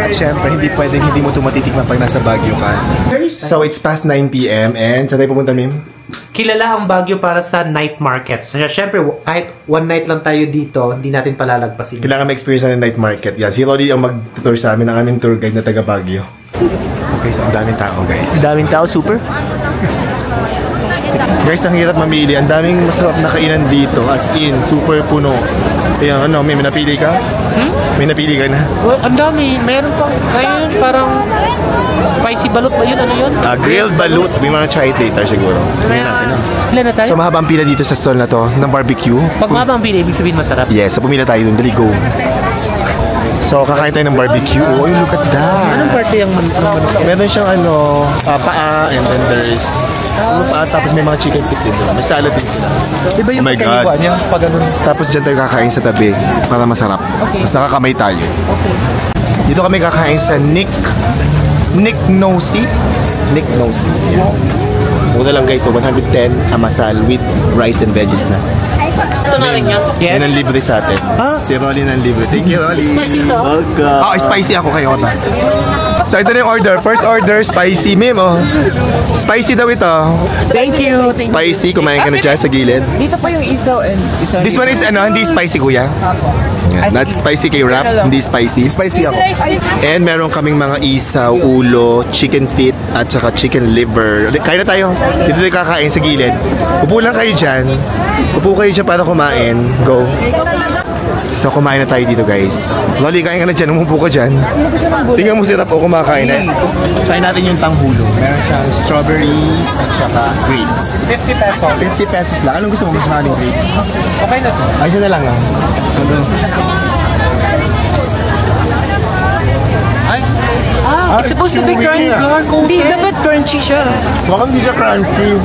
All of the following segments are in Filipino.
At syempre, hindi pwedeng hindi mo ito matitikman pag nasa Baguio ka. So, it's past 9 PM and saan tayo pupunta, Mim? Kilala ang Baguio para sa night markets. Syempre, kahit one night lang tayo dito, hindi natin palalagpasin. Kailangan ma-experience na ng night market. Yeah, si Rolly ang mag-tour sa amin, ang aming tour guide na taga Baguio. Okay, so ang daming tao, guys. Ang daming tao, super. Guys, ang hirap mamili. Ang daming masarap na kainan dito. As in, super puno. Kaya ano, may napili ka? May napili ka na? Well, ang dami. Mayroon pang, ayun, parang spicy balut ba yun? Ano yun? Grilled balut. May mga try it later siguro. Ilan na tayo? So, mahaba ang pila dito sa stall na to, ng barbecue. Pag mahaba ang pila, ibig sabihin masarap? Yes, so pumila tayo dun. Dali, go. So, kakain tayo ng barbecue. Oh, look at that. Anong parte yung meron siyang ano, paa, and then there's tapos may mga chicken feet din. May salad din sila. Diba yung pagkaiba niya? Tapos dyan tayo kakain sa tabi para masarap. Okay. Mas nakakamay tayo. Okay. Dito kami kakain sa Nick Nosey. Nick Nosey. Yeah. Muna lang guys, so 110 amasal with rice and veggies na. Ito na rin yan? Yan ang libre sa atin. Si Rolly ang libre. Thank you, Rolly. Spicy to? Oh, spicy ako kayo. So ito na yung order. First order, spicy. Mim, oh. Spicy daw ito. Thank you. Spicy, kumain ka na dyan sa gilid. Dito pa yung isaw and isaw. This one is ano, hindi spicy kuya. Yeah, not spicy kay wrap, hindi spicy. Spicy ako. And meron kaming mga isaw, ulo, chicken feet, at saka chicken liver. Kain na tayo. Dito tayo kakain sa gilid. Upo lang kayo dyan. Upo kayo dyan para kumain. Go. So kumain na tayo dito guys. Loli, kain ka na dyan. Umupo ka dyan. Tingnan mo sila po kumakain na. Try natin yung tanghulo. Meron siyang strawberries at saka grapes. 50 pesos. 50 pesos lang. Anong gusto mo? Gusto natin grapes? Okay na to. Ay, siya na lang ah. It's supposed to be crunchy. Hindi, dapat crunchy siya. Baka hindi siya crunchy.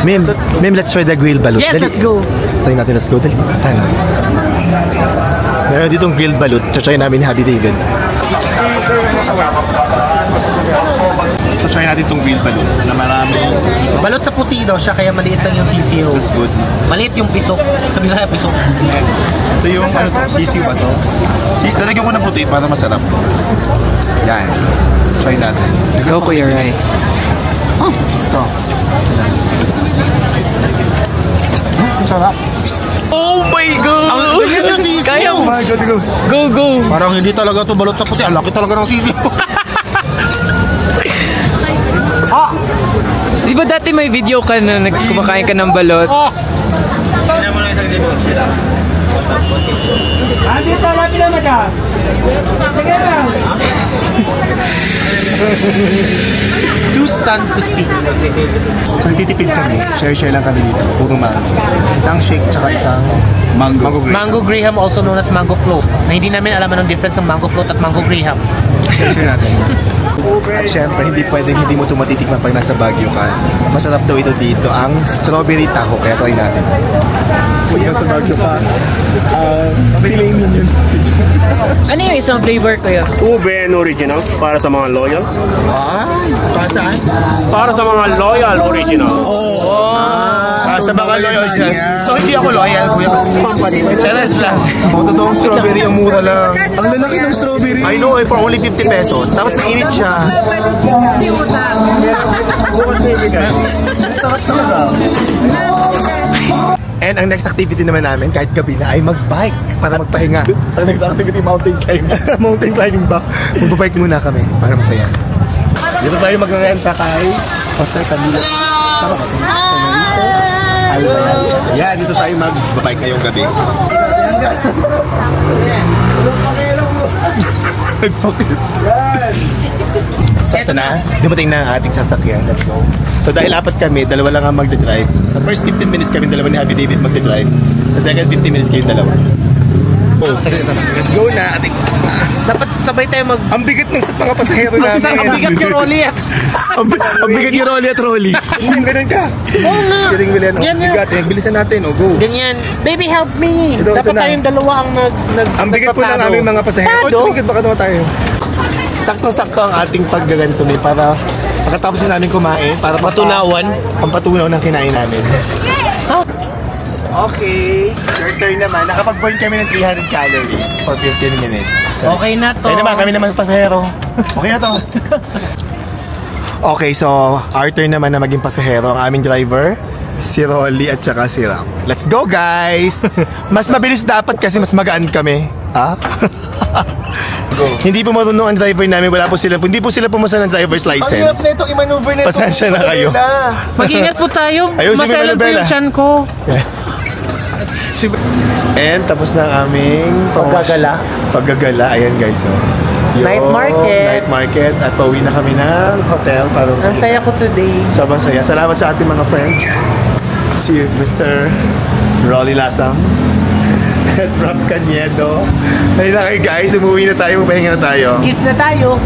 Mim, let's try the grilled balut. Yes, dali. let's go. Try natin, let's go. Dali. Tayo na. Meron ditong grilled balut. Try namin ni Happy David. So try natin itong grilled balut na marami. Balot sa puti daw siya, kaya maliit lang yung sisiyo. That's good. Maliit yung pisok. Sabi sa'yo, pisok. So yung ano to, sisiyo ba to? Talagyan ko ng puti para masarap. Yan. Try natin. Go ko your right. Oh, ito. Sarap. Oh my God! Kaya mo. Go. Parang hindi talaga to balot sa puti. Ang laki talaga ng sisiyo. Di ba dati may video ka na kumakain ka ng balot? Tignan mo lang isang dito. Dito, lapit na maka. Sige lang. Too sun to speak. So nagtitipid kami. Share lang kami dito. Puro mango. Isang shake tsaka isang mango graham. Mango graham, also known as mango float. Na hindi namin alam anong difference ng mango float at mango graham. Share natin. At syempre, hindi pwedeng hindi mo ito matitikman pag nasa Baguio ka. Masarap daw ito dito, ang strawberry taho. Kaya try natin. Pag nasa Baguio ka, feeling yun. Ano yung isang flavor kuya? Ube and original para sa mga loyal. Para saan? Para sa mga loyal original. Sa mga loyal original. So hindi ako loyal, kuya. Charas lang. Totoong strawberry, ang mura lang. Ang lalaki ng strawberry. I know, for only 50 pesos. Tapos mainit siya. And ang next activity naman namin, kahit gabi na, ay mag-bike para magpahinga. Ang next activity, mountain climbing. Mountain climbing ba? Mag-bike muna kami para masaya. Dito tayo mag-renta kay Jose Camilo. Tama ba? Yeah, dito tayo mag-bike ngayong gabi. So ito na, dumating na ang ating sasakyan. Let's go. So dahil apat kami, dalawa lang ang magdadrive. Sa first 15 minutes kami, dalawa ni Happy David magdadrive. Sa second 15 minutes kayong dalawa. Oh, let's go na. Dapat sabay tayo mag... Ang bigat ng mga pasahero namin. Ang bigat yung Rolly at... Ang bigat yung Rolly at Rolly. Ganun ka. Oo nga. Galing William. Ang bigat. Bilisan natin. O, go. Ganyan. Baby, help me. Ito, dapat tayong dalawa ang ang bigat po ng aming mga pasahero. O, tumigit baka naman tayo. Saktong-sakto ang ating paggaganto para pagkatapos na namin kumain, para patunawan. Ang patunaw ng kinain namin. Okay. Your turn naman. Nakapag-burn kami ng 300 calories for 15 minutes. Okay na to. Kaya naman, kami naman pasahero. Okay na to. Okay, so our turn naman na maging pasahero. Ang aming driver, si Rolly at saka si Ram. Let's go, guys! Mas mabilis dapat kasi mas magaan kami. Ah? Hindi po marunong ang driver namin. Hindi po sila pumasa ng driver's license. Ang hirap na itong i-maneuver na ito. Pasensya na kayo. Mag-ingat po tayo. Ayusin mo yung Maselan po manubela. yung tiyan ko. Yes. And tapos na ang aming paggagala. Ayan, guys. So, Night market. Night market. At pauwi na kami ng hotel. Ang saya ko today. Sobrang saya. Salamat sa ating mga friends. Si Mr. Rolly Lasam at Rob Caniedo. Ayun na kayo, guys. Umuwi na tayo. Pahinga na tayo. Kiss na tayo.